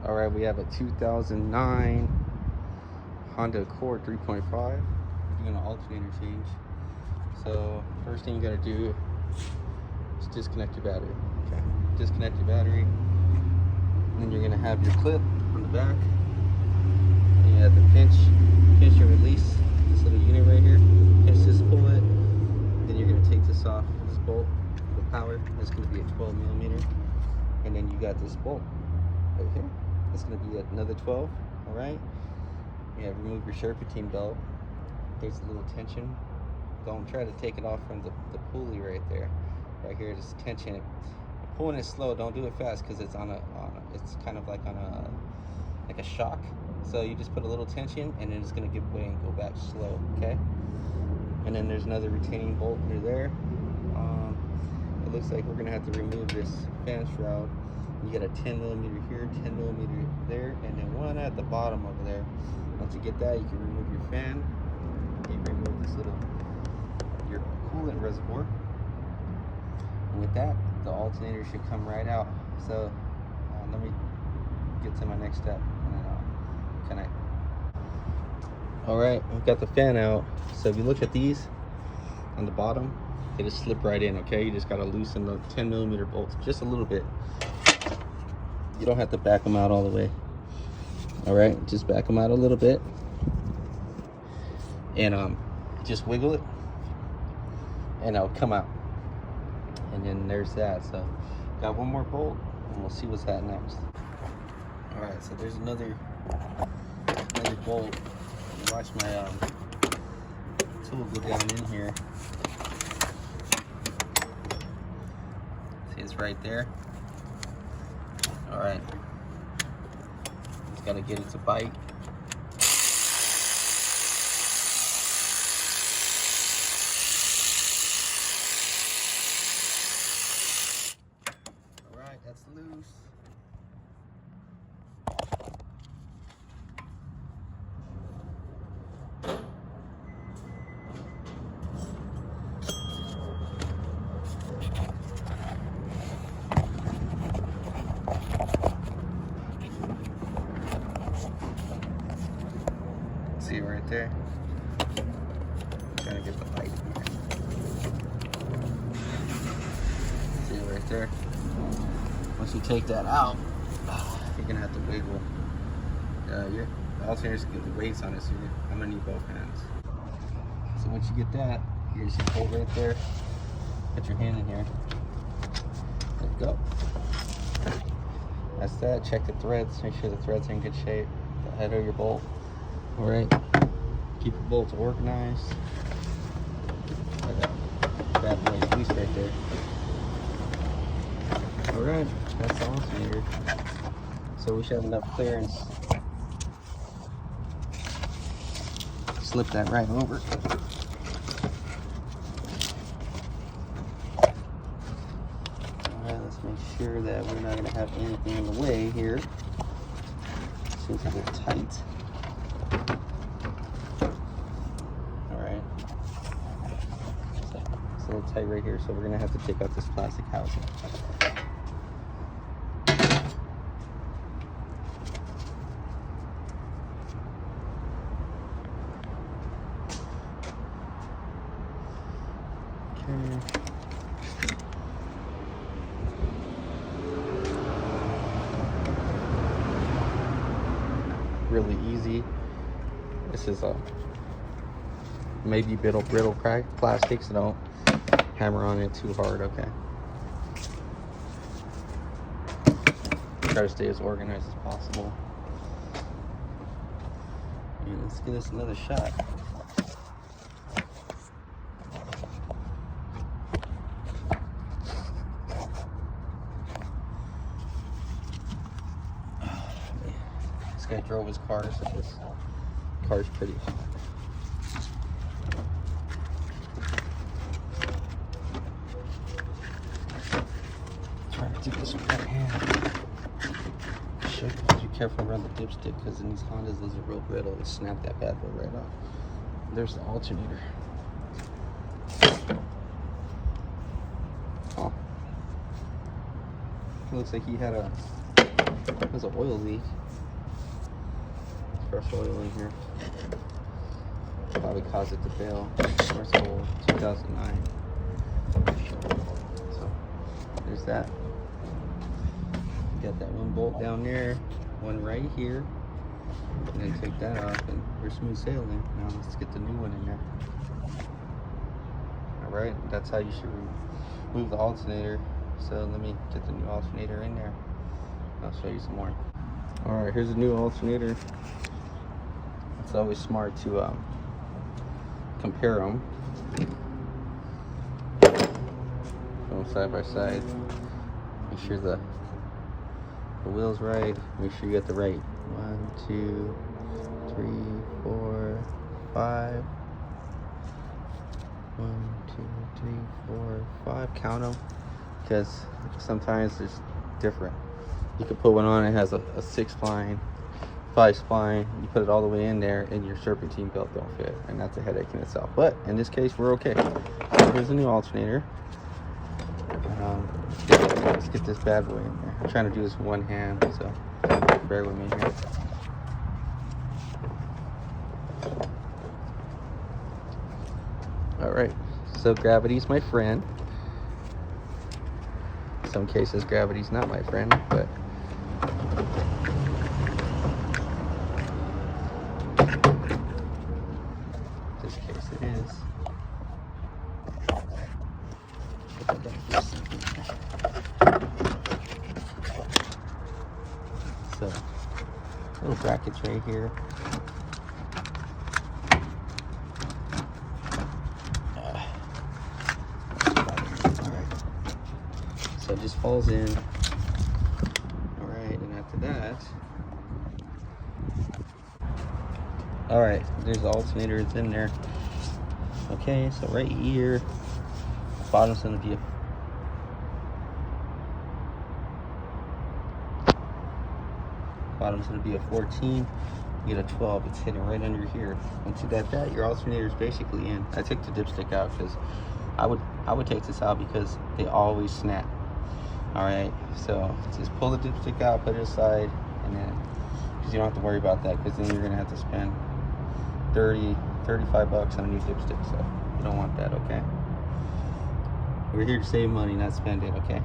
All right, we have a 2009 Honda Accord 3.5. Doing an alternator change. So first thing you gotta do is disconnect your battery. Okay, disconnect your battery. And then you're gonna have your clip on the back. And you have to pinch and release this little unit right here. Pinch this, pull it. Then you're gonna take this off, this bolt, the power. That's gonna be a 12mm. And then you got this bolt right here. It's gonna be another 12. All right. Yeah, remove your serpentine belt. There's a little tension. Don't try to take it off from the pulley right there. Right here, just tension it. Pulling it slow. Don't do it fast because it's it's kind of like on a shock. So you just put a little tension and then it's gonna give way and go back slow. Okay. And then there's another retaining bolt near there. It looks like we're gonna have to remove this fan shroud. You get a 10mm here, 10mm there, and then one at the bottom over there. Once you get that, you can remove your fan. You can remove this your coolant reservoir. And with that, the alternator should come right out. So let me get to my next step and then I'll connect. All right, we've got the fan out. So if you look at these on the bottom, they just slip right in. Okay, you just gotta loosen the 10mm bolts just a little bit. You don't have to back them out all the way. All right, just back them out a little bit and just wiggle it and it'll come out. And then there's that. So got one more bolt and we'll see what's that next. All right, so there's another bolt. Watch my tool go down in here. See, it's right there. All right, just gotta get it to bite. All right, that's loose. See right there. Trying to get the bite. See right there. Once you take that out, you're gonna have to wiggle. Your alternator's got the weights on it, so I'm gonna need both hands. So once you get that, you just hold right there. Put your hand in here. There you go. That's that. Check the threads. Make sure the threads are in good shape. The head of your bolt. All right, keep your bolts organized. That boy's loose right there. All right, that's the alternator. So we should have enough clearance. Slip that right over. All right, let's make sure that we're not gonna have anything in the way here. Seems a bit tight. A little tight right here, so we're gonna have to take out this plastic housing. Okay. Really easy. This is a maybe brittle plastic, so don't hammer on it too hard. Okay, try to stay as organized as possible. And let's give this another shot. This guy drove his car, so this car's pretty hot. Do this with that hand. Be careful around the dipstick because in these Hondas, those are real brittle. It'll snap that bad boy right off. There's the alternator. Oh. It looks like he had a There's an oil leak. Fresh oil in here. Probably caused it to fail. First oil, 2009. So there's that. Got that one bolt down there, one right here, and then take that off, and we're smooth sailing. Now let's get the new one in there. All right, that's how you should remove the alternator. So let me get the new alternator in there. I'll show you some more. All right, here's a new alternator. It's always smart to compare them. Put them side by side. Make sure the wheel's right. Make sure you get the right 1, 2, 3, 4, 5. 1, 2, 3, 4, 5. Count them, because sometimes it's different. You could put one on, it has a 6 spline, 5 spline. You put it all the way in there, and your serpentine belt don't fit, and that's a headache in itself. But in this case, we're okay. So here's a new alternator. Let's get this bad boy in there. I'm trying to do this with one hand, so bear with me here. All right, so gravity's my friend. In some cases, gravity's not my friend, but in this case it is. So, little brackets right here. Alright. So it just falls in. Alright, and after that. Alright, there's the alternator, it's in there. Okay, so right here, bottom's gonna be a bottom's going to be a 14, you get a 12, it's hidden right under here. Once you got that, your alternator is basically in. I took the dipstick out because I would take this out because they always snap. Alright, so just pull the dipstick out, put it aside, and then, because you don't have to worry about that, because then you're going to have to spend 35 bucks on a new dipstick, so you don't want that, okay? We're here to save money, not spend it, okay?